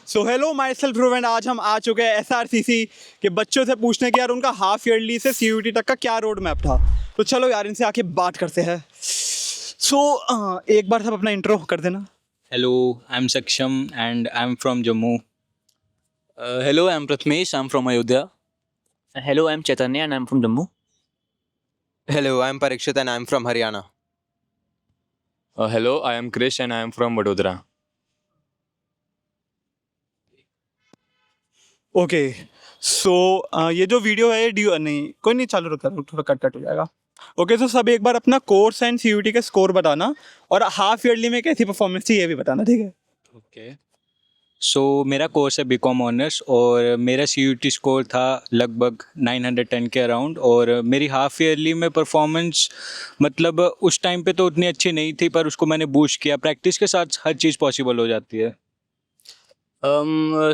So hello my self ध्रुव, आज हम आ चुके हैं एसआरसीसी के बच्चों से पूछने कि यार उनका हाफ ईयरली से सीयूटी तक का क्या रोड मैप था। तो चलो यार इनसे आके बात करते हैं। एक बार सब अपना इंट्रो कर देना। Hello, I'm Saksham and I'm from Jammu. Hello, I'm Pratmesh. I'm from Ayodhya. Hello, I'm Chaitanya and I'm from Jammu. Hello, I'm Parikshit and I'm from Haryana. Hello, I am Krish and I am from Vadodara. Okay so ये जो video है नहीं कोई नहीं, चालू रखता थोड़ा cut cut हो जाएगा। ओके सो सब एक बार अपना कोर्स एंड सीयूटी के स्कोर बताना और हाफ ईयरली में कैसी परफॉर्मेंस थी ये भी बताना, ठीक है? ओके सो मेरा कोर्स है बीकॉम ऑनर्स और मेरा CUT स्कोर था लगभग 910 के अराउंड। और मेरी हाफ ईयरली में परफॉर्मेंस मतलब उस टाइम पे तो उतनी अच्छी नहीं थी, पर उसको मैंने बूस्ट किया। प्रैक्टिस के साथ हर चीज़ पॉसिबल हो जाती है।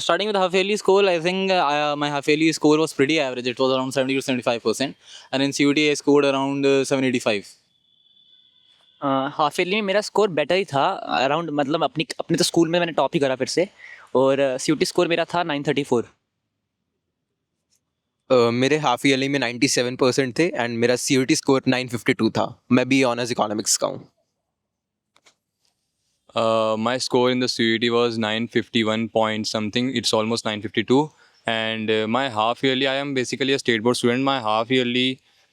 Starting with half yearly score, I think my half yearly score was pretty average. It was around 70 to 75%, and in CUT I scored around 785. Half yearly में मेरा स्कोर बेटर ही था around, मतलब अपने तो स्कूल में मैंने टॉप ही करा फिर से। और CUT स्कोर मेरा था 934। मेरे हाफ ईयरली में 97% थे एंड मेरा CUT स्कोर 952 था। मैं भी ऑनर्स इकोनॉमिक्स का हूँ। My score in the CUT was 951 point something. It's almost 952. And my half yearly, I am basically a state board student. My half yearly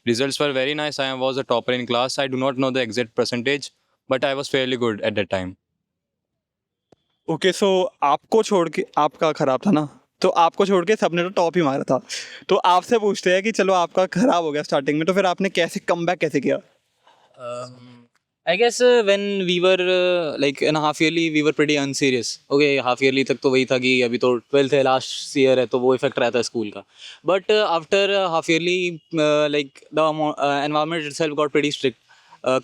results were very nice. I was a topper in class. I do not know the exact percentage, but I was fairly good at that time. Okay so आपको छोड़ के आपका खराब था ना, तो आपको छोड़ के सबने तो टॉप ही मारा था। तो आपसे पूछते हैं कि चलो आपका खराब हो गया स्टार्टिंग में, तो फिर आपने कैसे कमबैक कैसे किया? I guess when we were like in half yearly we were pretty unserious. Okay, half yearly तक तो वही था कि अभी तो 12th है, लास्ट ईयर है, तो वो इफेक्ट रहता है स्कूल का। But after half yearly like the environment itself got pretty strict,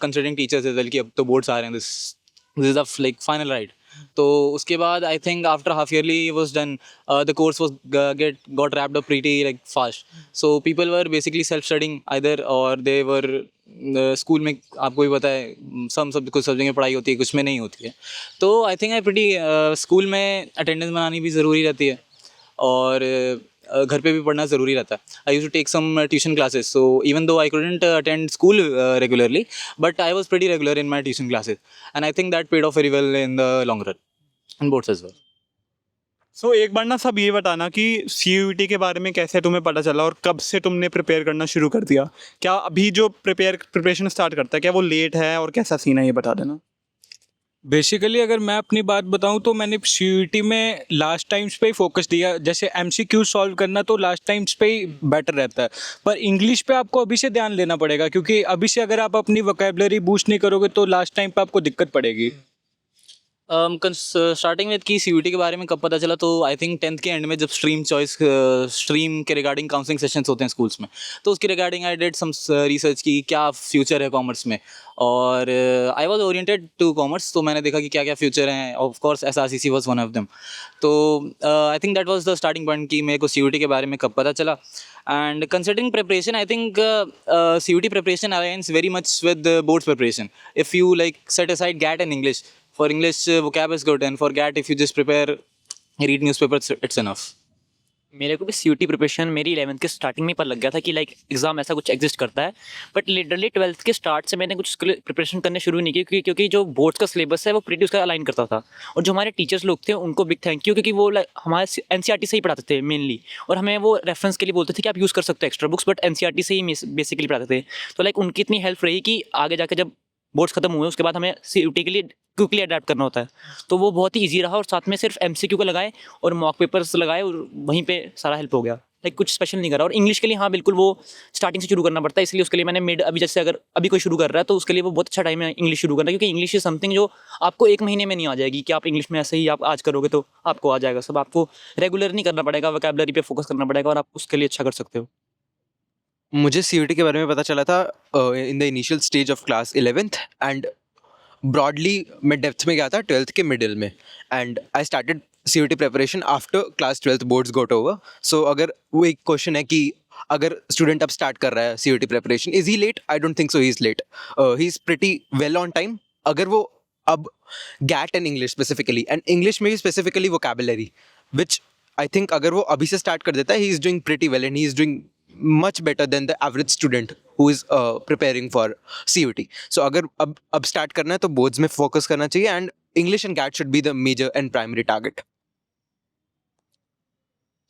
considering teachers as well कि अब तो बोर्ड्स आ रहे हैं, this is the like final right. तो उसके बाद I think after half yearly was done, the course was got wrapped up pretty like fast. So people were basically self studying either, or they were school में आपको भी पता है कुछ subject में पढ़ाई होती है, कुछ में नहीं होती है। तो I think I pretty school में अटेंडेंस बनानी भी ज़रूरी रहती है और घर पे भी पढ़ना ज़रूरी रहता है। I used to take some tuition classes, so even though I couldn't attend school regularly, but I was pretty regular in my tuition classes and I think that paid off very well in the long run in boards as well. So एक बार ना सब ये बताना कि CUT के बारे में कैसे तुम्हें पता चला और कब से तुमने प्रिपेयर करना शुरू कर दिया? क्या अभी जो प्रिपरेशन स्टार्ट करता है क्या वो लेट है, और कैसा सीन है ये बता देना। बेसिकली अगर मैं अपनी बात बताऊं तो मैंने CUT में लास्ट टाइम्स पे ही फोकस दिया। जैसे MCQ सॉल्व करना तो लास्ट टाइम्स पे ही बेटर रहता है, पर इंग्लिश पे आपको अभी से ध्यान देना पड़ेगा, क्योंकि अभी से अगर आप अपनी वोकैबुलरी बूस्ट नहीं करोगे तो लास्ट टाइम पे आपको दिक्कत पड़ेगी। स्टार्टिंग विद की CUT के बारे में कब पता चला, तो आई थिंक 10th के एंड में जब स्ट्रीम के रिगार्डिंग काउंसलिंग सेशंस होते हैं स्कूल्स में, तो उसके regarding I did some research की क्या फ्यूचर है कॉमर्स में, और I was oriented to commerce. तो मैंने देखा कि क्या क्या फ्यूचर हैं, of course SRCC was one of them. तो I think that was the starting point कि मेरे को CUT के बारे में कब पता चला। And considering preparation, I think CUT preparation aligns very much with the board's preparation. If you like set aside GAT and English, for English vocab is good, and for GAT if you just prepare, read newspaper, it's enough. मेरे को भी CUT preparation मेरी 11th के starting में पता लग गया था कि लाइक एग्जाम ऐसा कुछ एग्जिस्ट करता है, बट लिटरली 12th के स्टार्ट से मैंने कुछ प्रिपरेशन करने शुरू नहीं की, क्योंकि जो बोर्ड्स का सिलेबस है वो प्रीटी उसका अलाइन करता था। और जो हमारे टीचर्स लोग थे उनको बिग थैंक यू, क्योंकि वो हमारे NCERT से ही पढ़ाते थे मेनली, और हमें वो रेफरेंस के लिए बोलते थे कि आप यूज़ कर सकते हो एक्स्ट्रा बुक्स, बट NCERT से ही बेसिकली पढ़ाते थे। तो लाइक उनकी इतनी हेल्प रही कि आगे जाके जब बोर्ड्स खत्म हुए उसके बाद हमें CUT के लिए क्विकली अडेप्ट करना होता है, तो वो बहुत ही ईजी रहा। और साथ में सिर्फ MCQ को लगाए और मॉक पेपर्स लगाए और वहीं पे सारा हेल्प हो गया। लाइक कुछ स्पेशल नहीं करा। और इंग्लिश के लिए हाँ बिल्कुल वो स्टार्टिंग से शुरू करना पड़ता है, इसलिए उसके लिए मैंने मिड, अभी जैसे अगर अभी कोई शुरू कर रहा है तो उसके लिए वो बहुत अच्छा टाइम है इंग्लिश शुरू करना, क्योंकि इंग्लिश इज समथिंग जो आपको एक महीने में नहीं आ जाएगी कि आप इंग्लिश में ऐसे ही आप आज करोगे तो आपको आ जाएगा। सब आपको रेगुलर नहीं करना पड़ेगा, वोकैबुलरी पे फोकस करना पड़ेगा और आप उसके लिए अच्छा कर सकते हो। मुझे CUT के बारे में पता चला था in the initial stage of class 11th and broadly मैं डेप्थ में गया था 12th के मिडिल में, and I started CUT preparation after class 12th boards got over. So अगर वो एक क्वेश्चन है कि अगर स्टूडेंट अब स्टार्ट कर रहा है CUT preparation, is he late? I don't think so, he is late, he is pretty well on time. अगर वो अब GAT and English specifically, and English में भी specifically vocabulary, which I think अगर वो अभी से start कर देता है, he is doing pretty well and he is doing much better than the average student who is preparing for CUT. So अगर अब start करना है तो boards में focus करना चाहिए and English and GAT should be the major and primary target.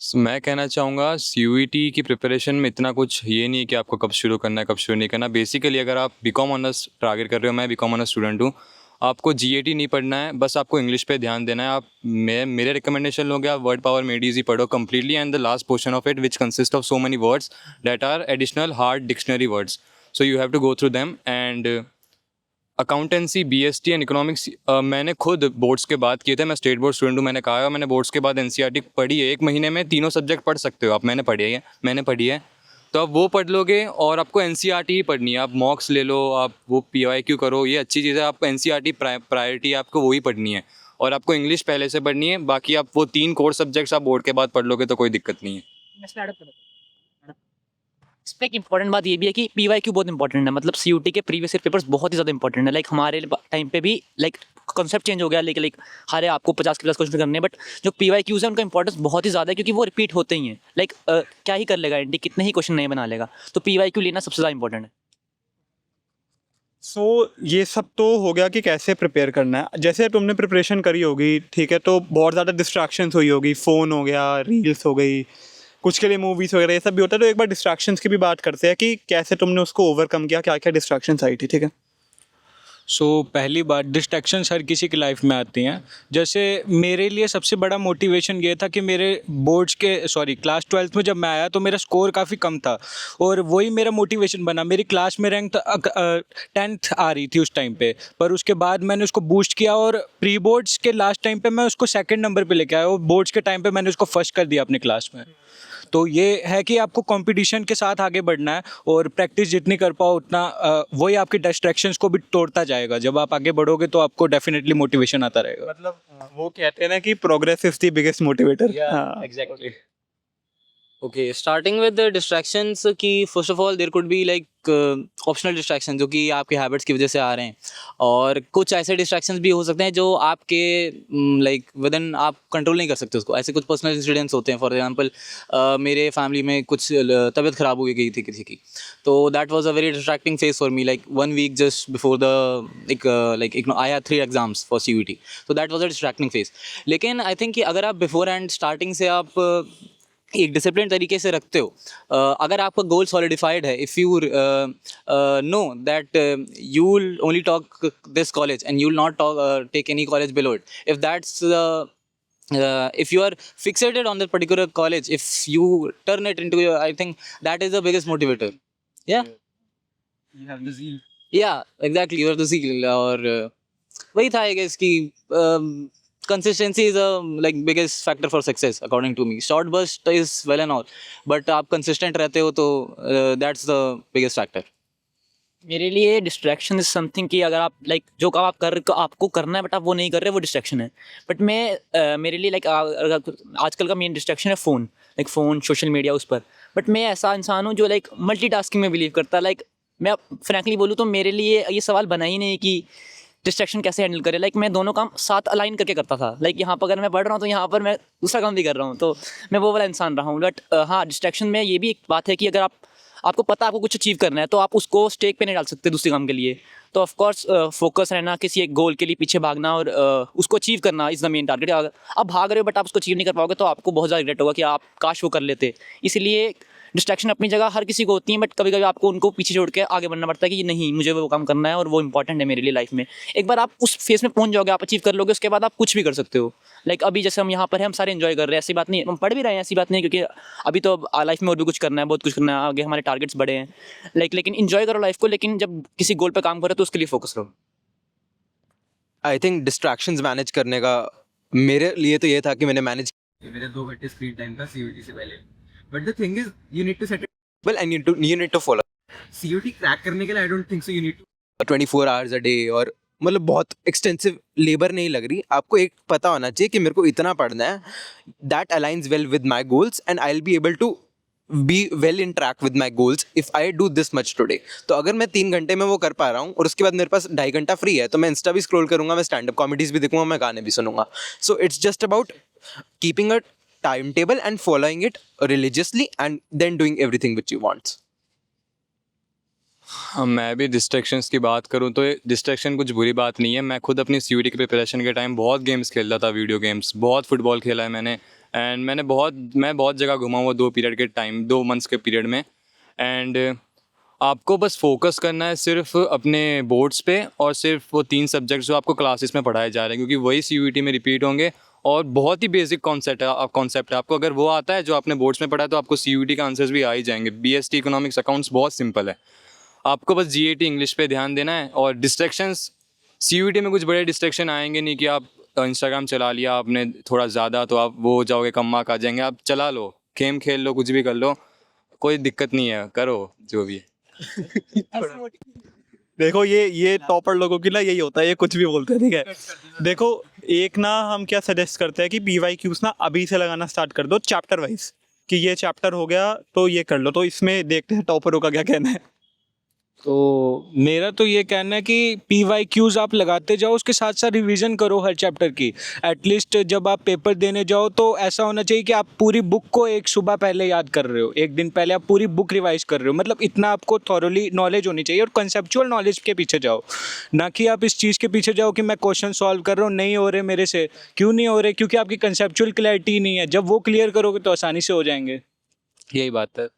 मैं कहना चाहूँगा CUET की प्रिपरेशन में इतना कुछ ये नहीं है कि आपको कब शुरू करना है कब शुरू नहीं करना. बेसिकली अगर आप BCom ऑनर्स टारगेट कर रहे हो, मैं BCom ऑनर्स स्टूडेंट हूँ, आपको GAT नहीं पढ़ना है, बस आपको इंग्लिश पे ध्यान देना है. आप मेरे रिकमेंडेशन लोगे, आप वर्ड पावर मेड ईजी पढ़ो completely and the last portion of it which consist of so many words that are additional hard dictionary words, so you have to go through them. And accountancy, BST and economics मैंने खुद boards के बाद किए थे. मैं state board student हूँ, मैंने कहा है मैंने बोर्ड्स के बाद NCERT पढ़ी है. 1 महीने में 3 सब्जेक्ट पढ़ सकते हो आप. मैंने पढ़ी है तो आप वो पढ़ लोगे और आपको NCERT ही पढ़नी है. आप मॉक्स ले लो, आप वो PYQ करो, ये अच्छी चीज़ है. आपको NCERT प्रायोरिटी आपको वही पढ़नी है और आपको इंग्लिश पहले से पढ़नी है. बाकी आप वो 3 कोर सब्जेक्ट्स आप बोर्ड के बाद पढ़ लोगे तो कोई दिक्कत नहीं है. इस पर एक इंपॉर्टेंट बात ये भी है कि PYQ बहुत इंपॉर्टेंट है. मतलब CUT के प्रीवियस ईयर पेपर्स बहुत ही ज़्यादा इंपॉर्टेंट है. लाइक हमारे टाइम पे भी लाइक कॉन्सेप्ट चेंज हो गया, लेकिन लाइक हर आपको 50 के प्लस क्वेश्चन करने हैं, बट जो PYQs है उनका इंपॉर्टेंस बहुत ही ज़्यादा है क्योंकि वो रिपीट होते ही हैं. लाइक क्या ही कर लेगा एंटी, कितने ही क्वेश्चन नए बना लेगा. तो PYQ लेना सबसे ज़्यादा इंपॉर्टेंट है. सो ये सब तो हो गया कि कैसे प्रिपेयर करना है. जैसे तुमने प्रिपरेशन करी होगी, ठीक है, तो बहुत ज़्यादा डिस्ट्रैक्शंस हुई होगी. फ़ोन हो गया, रील्स हो गई, कुछ के लिए मूवीज़ वगैरह ये सब भी होता है. तो एक बार डिस्ट्रैक्शंस की भी बात करते हैं कि कैसे तुमने उसको ओवरकम किया, क्या क्या डिस्ट्रैक्शंस आई थी, ठीक है. सो पहली बात, डिस्ट्रैक्शंस हर किसी की लाइफ में आती हैं. जैसे मेरे लिए सबसे बड़ा मोटिवेशन ये था कि मेरे क्लास 12th में जब मैं आया तो मेरा स्कोर काफ़ी कम था और वही मेरा मोटिवेशन बना. मेरी क्लास में रैंक 10th आ रही थी उस टाइम पे, पर उसके बाद मैंने उसको बूस्ट किया और प्री बोर्ड्स के लास्ट टाइम पे मैं उसको 2nd नंबर पे लेके आया और बोर्ड्स के टाइम पे मैंने उसको फर्स्ट कर दिया अपनी क्लास में. तो ये है कि आपको कंपटीशन के साथ आगे बढ़ना है और प्रैक्टिस जितनी कर पाओ उतना वही आपके डिस्ट्रैक्शंस को भी तोड़ता जाएगा. जब आप आगे बढ़ोगे तो आपको डेफिनेटली मोटिवेशन आता रहेगा. मतलब वो कहते हैं ना कि progress is the biggest motivator. हाँ, exactly. Okay, starting with the distractions कि first of all there could be like optional distractions जो कि आपके habits की वजह से आ रहे हैं, और कुछ ऐसे distractions भी हो सकते हैं जो आपके like within आप control नहीं कर सकते उसको. ऐसे कुछ personal incidents होते हैं. For example मेरे family में कुछ तबीयत ख़राब हो गई थी किसी की, तो that was a very distracting phase for me. Like 1 week just before the I had 3 exams for CUT, so that was a distracting phase. लेकिन I think कि अगर आप beforehand starting से आप एक डिसिप्लिन तरीके से रखते हो, अगर आपका गोल सॉलिडिफाइड है, if you know that you will only talk this college and you will not take any college below it, if that's if you are fixated on that particular college, if you turn it into your, I think that is the biggest motivator. Yeah, you have the zeal. yeah, exactly, you are the zeal. और वही था I guess कि consistency is a like biggest factor for success according to me. Short burst is well and all, but आप consistent रहते हो तो that's the biggest factor. मेरे लिए डिस्ट्रैक्शन इज समथिंग कि अगर आप लाइक जो काम आपको करना है बट आप वो नहीं कर रहे, वो डिस्ट्रैक्शन है. बट मैं मेरे लिए लाइक आजकल का मेन डिस्ट्रैक्शन है phone, like phone, social media, उस पर. बट मैं ऐसा इंसान हूँ जो लाइक मल्टीटास्किंग में बिलीव करता है. लाइक मैं फ्रैंकली बोलूँ तो मेरे लिए ये सवाल बना ही नहीं कि डिस्ट्रैक्शन कैसे हैंडल करें. लाइक मैं दोनों काम साथ अलाइन करके करता था. लाइक यहाँ पर अगर मैं पढ़ रहा हूँ तो यहाँ पर मैं दूसरा काम भी कर रहा हूँ, तो मैं वो वाला इंसान रहा हूँ. बट हाँ, डिस्ट्रैक्शन में ये भी एक बात है कि अगर आपको पता है आपको कुछ अचीव करना है तो आप उसको स्टेक पे नहीं डाल सकते दूसरे काम के लिए. तो ऑफ कोर्स फोकस रहना, किसी एक गोल के लिए पीछे भागना और उसको अचीव करना इज़ द मेन टारगेट. अगर आप भाग रहे हो बट आप उसको अचीव नहीं कर पाओगे तो आपको बहुत ज़्यादा रिग्रेट होगा कि आप काश वो कर लेते. इसलिए डिस्ट्रैक्शन अपनी जगह हर किसी को होती है, बट कभी कभी आपको उनको पीछे छोड़ के आगे बढ़ना पड़ता है कि नहीं, मुझे वो काम करना है और वो इंपॉर्टेंट है मेरे लिए लाइफ में. एक बार आप उस फेज में पहुंच जाओगे, आप अचीव कर लोगे, उसके बाद आप कुछ भी कर सकते हो. लाइक अभी जैसे हम यहाँ पर हैं, हम सारे एंजॉय कर रहे हैं, ऐसी बात नहीं, हम पढ़ भी रहे हैं, ऐसी बात नहीं, क्योंकि अभी तो लाइफ में और भी कुछ करना है, बहुत कुछ करना है, आगे हमारे टारगेट्स बड़े हैं. लेकिन एंजॉय करो लाइफ को, लेकिन जब किसी गोल पर काम करो तो उसके लिए फोकस रहो. आई थिंक डिस्ट्रैक्शंस मैनेज करने का मेरे लिए तो ये था कि मैंने मैनेज मेरे 2 घंटे स्क्रीन टाइम था CUT से पहले. But the thing is you need to set it well and you need to follow. CUT crack करने के लिए I don't think so you need to 24 hours a day, और मतलब बहुत एक्सटेंसिव लेबर नहीं लग रही. आपको एक पता होना चाहिए कि मेरे को इतना पढ़ना है, that aligns well with my goals and I will be able to be well in track with my goals if I do this much today. तो अगर मैं 3 घंटे में वो कर पा रहा हूँ और उसके बाद मेरे पास 2.5 घंटा फ्री है, तो मैं इंस्टा भी स्क्रॉल करूँगा, मैं स्टैंड अप कॉमेडीज भी देखूंगा, मैं गाने भी सुनूंगा. So it's just about keeping a timetable and following it religiously and then doing everything which you want. हाँ, मैं भी डिस्ट्रैक्शंस की बात करूँ तो डिस्ट्रैक्शन कुछ बुरी बात नहीं है। मैं खुद अपनी सीयूईटी की प्रिपरेशन के टाइम बहुत गेम्स खेलता था, वीडियो गेम्स, बहुत फुटबॉल खेला है मैंने। एंड मैं बहुत जगह घुमा हुआ 2 पीरियड के टाइम, 2 मंथ्स के पीरियड में। एंड आपको बस फोकस करना है सिर्फ अपने बोर्ड्स पे और सिर्फ वो 3 सब्जेक्ट्स जो आपको क्लासेस में पढ़ाए जा रहे हैं, क्योंकि वही सीयूईटी में रिपीट होंगे और बहुत ही बेसिक कॉन्सेप्ट है। आपको अगर वो आता है जो आपने बोर्ड्स में पढ़ा है तो आपको सीयूईटी के आंसर्स भी आ ही जाएंगे। बीएसटी इकोनॉमिक्स अकाउंट्स बहुत सिंपल है, आपको बस जीएटी इंग्लिश पे ध्यान देना है। और डिस्ट्रैक्शंस सीयूईटी में कुछ बड़े डिस्ट्रैक्शन आएंगे नहीं कि आप इंस्टाग्राम चला लिया आपने थोड़ा ज़्यादा तो आप वो हो जाओगे, कम मार्क आ जाएंगे। आप चला लो, गेम खेल लो, कुछ भी कर लो, कोई दिक्कत नहीं है, करो जो भी है। देखो ये टॉपर लोगों की ना यही होता है, ये कुछ भी बोलते हैं, ठीक है। देखो एक ना हम क्या सजेस्ट करते हैं कि पीवाईक्यूज ना अभी से लगाना स्टार्ट कर दो चैप्टर वाइज, कि ये चैप्टर हो गया तो ये कर लो। तो इसमें देखते हैं टॉपरों का क्या कहना है। तो मेरा तो ये कहना है कि PYQs आप लगाते जाओ, उसके साथ साथ रिवीजन करो हर चैप्टर की। एटलीस्ट जब आप पेपर देने जाओ तो ऐसा होना चाहिए कि आप पूरी बुक को एक सुबह पहले याद कर रहे हो, एक दिन पहले आप पूरी बुक रिवाइज कर रहे हो। मतलब इतना आपको थॉरोली नॉलेज होनी चाहिए और कंसेप्चुअल नॉलेज के पीछे जाओ, ना कि आप इस चीज़ के पीछे जाओ कि मैं क्वेश्चन सॉल्व कर रहा हूँ, नहीं हो रहे मेरे से। क्यों नहीं हो रहे? क्योंकि आपकी कंसेप्चुअल क्लैरिटी नहीं है। जब वो क्लियर करोगे तो आसानी से हो जाएंगे। यही बात है।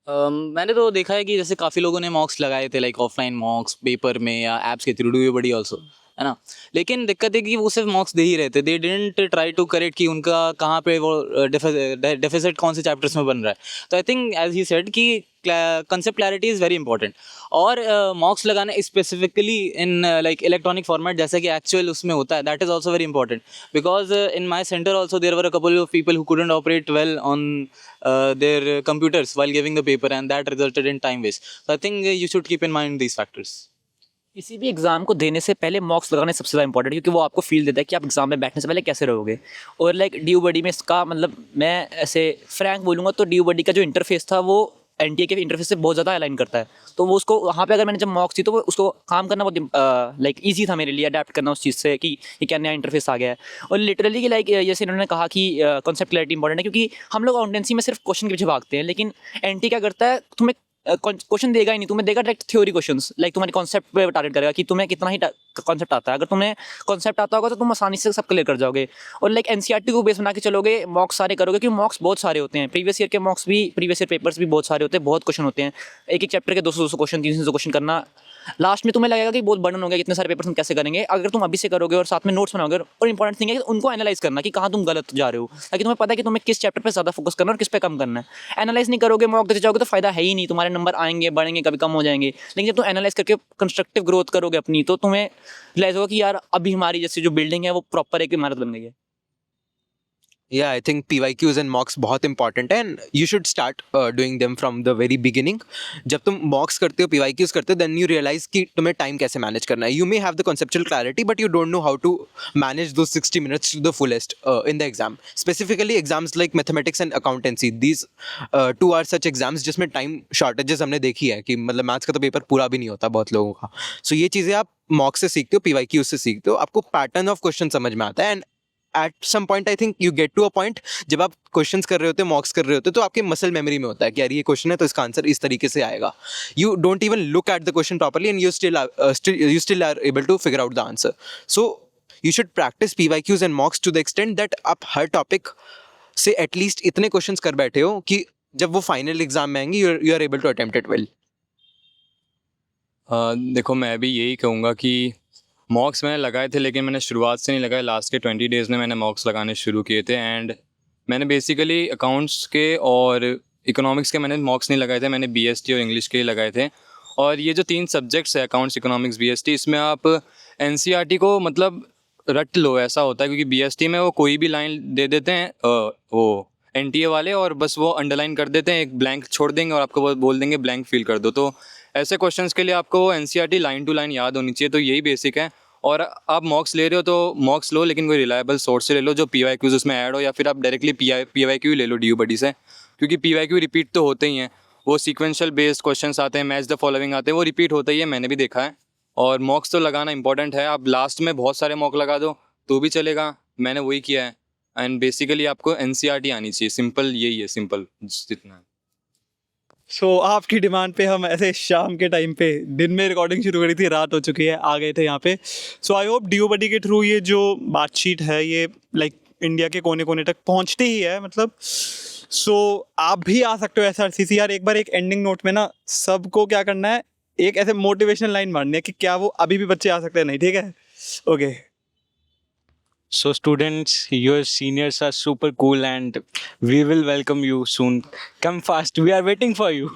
मैंने तो देखा है कि जैसे काफ़ी लोगों ने मॉक्स लगाए थे, लाइक ऑफलाइन मॉक्स पेपर में या ऐप्स के थ्रू, डू बडी ऑल्सो, है ना। लेकिन दिक्कत है कि वो सिर्फ मॉक्स दे ही रहे थे, they didn't try to correct कि उनका कहाँ पे वो डेफिसिट कौन से चैप्टर्स में बन रहा है। तो I think as he said कि concept clarity is very important. और मॉक्स लगाना specifically in like electronic format जैसा कि एक्चुअल उसमें होता है, that is also very important. Because in my centre also there were a couple of people who couldn't operate well on their computers while giving the paper, and that resulted in time waste. So I think you should keep in mind these factors. किसी भी exam को देने से पहले मॉक्स लगाने सबसे ज़्यादा important, क्योंकि वो आपको फील देता है कि आप एग्जाम में बैठने से पहले कैसे रहोगे। और लाइक ड्यू बडी में इसका मतलब मैं ऐसे फ्रैंक बोलूँगा तो ड्यू बडी का जो इंटरफेस था वो एनटीए के इंटरफेस से बहुत ज़्यादा अलाइन करता है। तो वो उसको वहाँ पे अगर मैंने जब मॉक्स थी तो वो उसको काम करना बहुत लाइक ईजी था मेरे लिए, अडेप्ट करना उस चीज़ से कि ये क्या नया इंटरफेस आ गया है। और लिटरली कि लाइक जैसे इन्होंने कहा कि कॉन्सेप्ट क्लैरिटी इंपॉर्टेंट है, क्योंकि हम लोग अकाउंटेंसी में सिर्फ क्वेश्चन के पीछे भागते हैं, लेकिन एनटी क्या करता है, तुम्हें क्वेश्चन देगा ही नहीं, तुम्हें देगा डायरेक्ट थ्योरी क्वेश्चंस, लाइक तुम्हारे कॉन्सेप्ट पे टारगेट करेगा कि तुम्हें कितना ही कॉन्सेप्ट आता है। अगर तुम्हें कॉन्सेप्ट आता होगा तो तुम आसानी से सब क्लियर कर जाओगे। और लाइक एनसीईआरटी को बेस बना के चलोगे, मॉक्स सारे करोगे, क्योंकि मॉक्स बहुत सारे होते हैं। प्रीवियस ईयर के मॉक्स भी, प्रीवियस ईयर पेपर्स भी बहुत सारे होते हैं, बहुत क्वेश्चन होते हैं। एक एक चैप्टर के 200-200 क्वेश्चन, 300 क्वेश्चन करना, लास्ट में तुम्हें लगेगा कि बहुत बर्डन हो गया, कितने सारे पेपर्स हम कैसे करेंगे। अगर तुम अभी से करोगे और साथ में नोट्स बनाओगे, और इंपॉर्टेंट थिंग है कि उनको एनालाइज करना कि कहाँ तुम गलत जा रहे हो, ताकि तुम्हें पता है कि तुम्हें किस चैप्टर पे ज़्यादा फोकस करना है और किस पे कम करना है। एनालाइज नहीं करोगे, मॉक देते जाओगे तो फायदा है ही नहीं, तुम्हारे नंबर आएंगे, बढ़ेंगे, कभी कम हो जाएंगे। लेकिन जब तुम एनालाइज करके कंस्ट्रक्टिव ग्रोथ करोगे अपनी, तो तुम्हें रियलाइज होगा कि यार अभी हमारी जैसे जो बिल्डिंग है वो प्रॉपर एक इमारत बन गई है। Yeah, I think PYQs and mocks बहुत important है, and you should start doing them from the very beginning. जब तुम mocks करते हो, PYQs करते हो, then you realize कि तुम्हें time कैसे manage करना है. You may have the conceptual clarity, but you don't know how to manage those 60 minutes to the fullest in the exam. Specifically, exams like mathematics and accountancy, these two are such exams जिसमें time shortages हमने देखी है कि मतलब maths का तो paper पूरा भी नहीं होता बहुत लोगों का. So ये चीज़ें आप mocks से सीखते हो, PYQs से सीखते हो, आपको pattern of question समझ में आता है, and at some point I think you get to a point जब आप क्वेश्चंस कर रहे होते हो, मॉक्स कर रहे होते हो, तो आपके मसल मेमोरी में होता है कि यार ये क्वेश्चन है तो इसका आंसर इस तरीके से आएगा. You don't even look at the question properly and you still are able to figure out the answer. So you should practice PYQs and mocks to the extent that आप हर topic से at least इतने questions कर बैठे हो कि जब वो फाइनल एग्जाम में आएंगे you are able to attempt it well. देखो मैं भी यही कहूँगा कि मॉक्स मैंने लगाए थे, लेकिन मैंने शुरुआत से नहीं लगाए. लास्ट के 20 डेज़ में मैंने मॉक्स लगाने शुरू किए थे, एंड मैंने बेसिकली अकाउंट्स के और इकोनॉमिक्स के मैंने मॉक्स नहीं लगाए थे, मैंने BST और इंग्लिश के ही लगाए थे. और ये जो 3 सब्जेक्ट्स है, अकाउंट्स, इकोनॉमिक्स, BST, इसमें आप NCERT को मतलब रट लो, ऐसा होता है. क्योंकि BST में वो कोई भी लाइन दे देते हैं वो NTA वाले, और बस वो अंडरलाइन कर देते हैं, एक ब्लैंक छोड़ देंगे और आपको वो बोल देंगे ब्लैंक फिल कर दो. तो ऐसे क्वेश्चंस के लिए आपको NCERT लाइन टू लाइन याद होनी चाहिए. तो यही बेसिक है. और आप मॉक्स ले रहे हो तो मॉक्स लो, लेकिन कोई रिलायबल सोर्स से ले लो जो PYQs उसमें ऐड हो, या फिर आप डायरेक्टली PYQ ले लो DU बडी से, क्योंकि PYQ रिपीट तो होते ही हैं. वो सीक्वेंशियल बेस्ड क्वेश्चंस आते हैं, मैच द फॉलोइंग आते हैं, वो रिपीट होता ही है, मैंने भी देखा है. और मॉक्स तो लगाना इंपॉर्टेंट है. आप लास्ट में बहुत सारे मॉक लगा दो तो भी चलेगा, मैंने वही किया है. एंड बेसिकली आपको NCERT आनी चाहिए, सिंपल यही है, सिंपल जितना है। सो आपकी डिमांड पे हम ऐसे शाम के टाइम पे, दिन में रिकॉर्डिंग शुरू करी थी, रात हो चुकी है, आ गए थे यहाँ पे। सो आई होप डीओ बडी के थ्रू ये जो बातचीत है ये लाइक इंडिया के कोने कोने तक पहुँचती ही है, मतलब। सो आप भी आ सकते हो SRCC यार। एक बार एक एंडिंग नोट में ना सबको क्या करना है, एक ऐसे मोटिवेशनल लाइन मारनी है कि क्या वो अभी भी बच्चे आ सकते हैं, नहीं, ठीक है? Okay. So students, your seniors are super cool and we will welcome you soon. Come fast, we are waiting for you.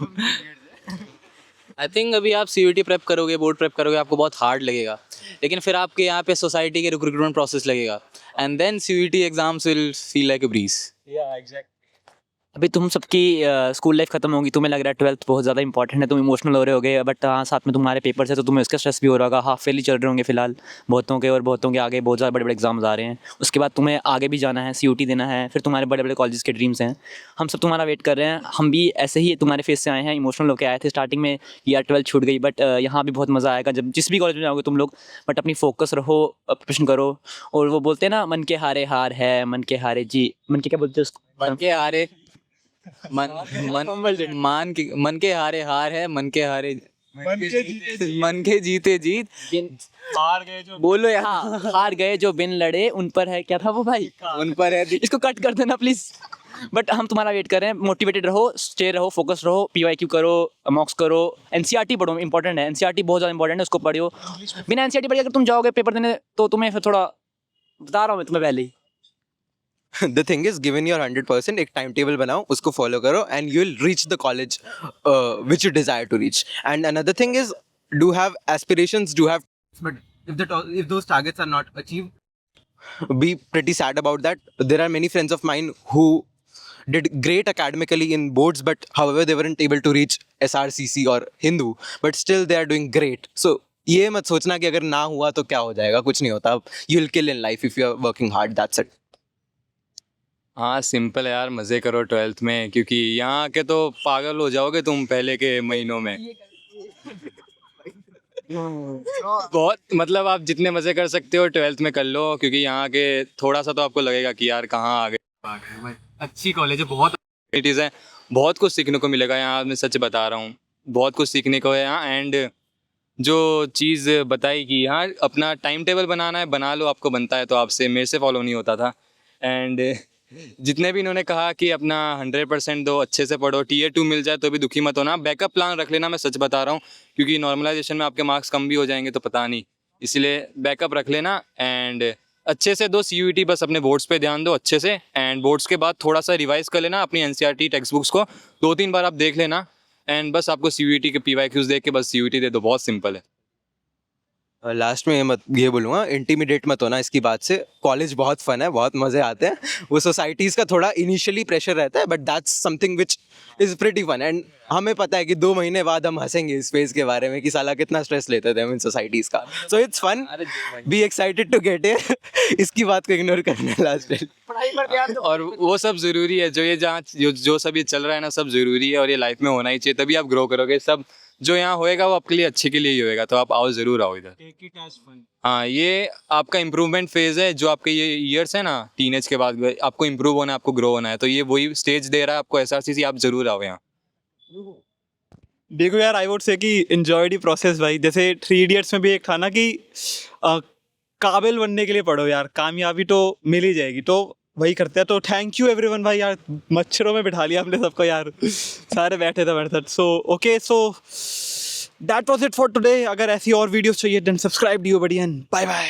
I think अभी आप CUET प्रेप करोगे, बोर्ड प्रेप करोगे, आपको बहुत हार्ड लगेगा, लेकिन फिर आपके यहाँ पे सोसाइटी के रिक्रूटमेंट प्रोसेस लगेगा, and then CUET exams will feel like a breeze. Yeah, exactly. अभी तुम सबकी स्कूल लाइफ खत्म होगी, तुम्हें लग रहा है 12th बहुत ज़्यादा इंपॉर्टेंट है, तुम इमोशनल हो रहे होगे, बट हाँ साथ में तुम्हारे पेपर्स है तो तुम्हें उसका स्ट्रेस भी हो रहा होगा। हाफ फेयरली चल रहे होंगे फिलहाल बहुतों के, और बहुतों के आगे बहुत ज़्यादा बड़े बड़े एग्जाम्स आ रहे हैं। उसके बाद तुम्हें आगे भी जाना है, CUET देना है, फिर तुम्हारे बड़े बड़े कॉलेज के ड्रीम्स हैं। हम सब तुम्हारा वेट कर रहे हैं। हम भी ऐसे ही तुम्हारे फेस से आए हैं, इमोशनल होकर आए थे स्टार्टिंग में, यार 12th छूट गई, बट यहाँ भी बहुत मज़ा आएगा जब जिस भी कॉलेज में जाओगे तुम लोग। बट अपनी फोकस रहो, प्रिपरेशन करो, और वो बोलते हैं ना, मन के हारे हार है, मन के हारे जी, मन के क्या बोलते हैं उसको, मन के हारे मन के हारे हार है, मन के हारे मन के जीते जीत, हार गए जो बोलो यार। हाँ, हार गए जो बिन लड़े, उन पर है, क्या था वो भाई, उन पर है। इसको कट कर देना प्लीज। बट हम तुम्हारा वेट कर रहे हैं। मोटिवेटेड रहो, स्टे रहो, फोकस रहो, PYQ करो, मॉक्स करो, NCERT पढ़ो, इंपॉर्टेंट है NCERT, बहुत ज़्यादा इंपॉर्टेंट है, उसको पढ़ियो। बिना NCERT पढ़े अगर तुम जाओगे पेपर देने तो तुम्हें फिर थोड़ा, बता रहा हूँ मैं तुम्हें पहले ही। The thing is, given your 100%, एक टाइम टेबल बनाओ, उसको फॉलो करो, and you will reach the college which you desire to reach. And another thing is, do have aspirations, do have, but if those targets are not achieved, be pretty sad about that. There are many friends of mine who did great academically in boards, but however they weren't able to reach SRCC or Hindu, but still they are doing great. So ये मत सोचना कि अगर ना हुआ तो क्या हो जाएगा, कुछ नहीं होता। You will kill in life if you are working hard. That's it. हाँ सिंपल है यार, मज़े करो 12th में, क्योंकि यहाँ के तो पागल हो जाओगे तुम पहले के महीनों में। बहुत मतलब आप जितने मज़े कर सकते हो 12th में कर लो, क्योंकि यहाँ के थोड़ा सा तो आपको लगेगा कि यार कहाँ आ गए। अच्छी कॉलेज है, बहुत एक्टिविटीज़ हैं, बहुत कुछ सीखने को मिलेगा यहाँ, मैं सच बता रहा हूँ, बहुत कुछ सीखने को है यहाँ। एंड जो चीज़ बताई कि यहाँ अपना टाइम टेबल बनाना है, बना लो, आपको बनता है तो आपसे, मेरे से फॉलो नहीं होता था। एंड जितने भी इन्होंने कहा कि अपना 100% दो, अच्छे से पढ़ो, Tier 2 मिल जाए तो भी दुखी मत होना, बैकअप प्लान रख लेना, मैं सच बता रहा हूँ, क्योंकि नॉर्मलाइजेशन में आपके मार्क्स कम भी हो जाएंगे तो पता नहीं, इसलिए बैकअप रख लेना। एंड अच्छे से दो CUET, बस अपने बोर्ड्स पे ध्यान दो अच्छे से, एंड बोर्ड्स के बाद थोड़ा सा रिवाइज कर लेना अपनी NCERT टेक्स्ट बुक्स को, 2-3 बार आप देख लेना, एंड बस आपको CUET के PYQs देख के बस CUET दे दो, बहुत सिंपल है। लास्ट में ये बोलूँगा, इंटिमिडेट मत होना इसकी बात से। कॉलेज बहुत फन है, बहुत मज़े आते हैं। वो सोसाइटीज़ का थोड़ा इनिशियली प्रेशर रहता है, but that's something which is pretty fun. And हमें पता है कि 2 महीने बाद हम हंसेंगे इस फेज़ के बारे में कि साला कितना स्ट्रेस लेते थे हम इन सोसाइटीज़ का। So it's fun, be excited to get here. इसकी बात को इग्नोर करना लास्ट में। और वो सब ज़रूरी है, जो सब ये चल रहा है ना, सब ज़रूरी है, और ये लाइफ में होना ही चाहिए, तभी आप ग्रो करोगे। सब जो यहाँ होएगा वो आपके लिए अच्छे के लिए ही होएगा, तो आप आओ, ज़रूर आओ इधर। हाँ, ये आपका इम्प्रूवमेंट फेज़ है, जो आपके ये ईयर्स है ना टीनेज के बाद, आपको इम्प्रूव होना है, आपको ग्रो होना है, तो ये वही स्टेज दे रहा है आपको SRCC, आप ज़रूर आओ यहाँ। देखो यार, आई वुड से कि एंजॉय द प्रोसेस भाई। जैसे 3 इडियट्स में भी एक था ना कि काबिल बनने के लिए पढ़ो यार, कामयाबी तो मिल ही जाएगी, तो वही करते हैं। तो थैंक यू एवरीवन भाई, यार मच्छरों में बिठा लिया हमने सबको यार, सारे बैठे थे मेरे साथ। So okay, so that was it for today. अगर ऐसी और वीडियोस चाहिए then subscribe DO buddy and bye bye.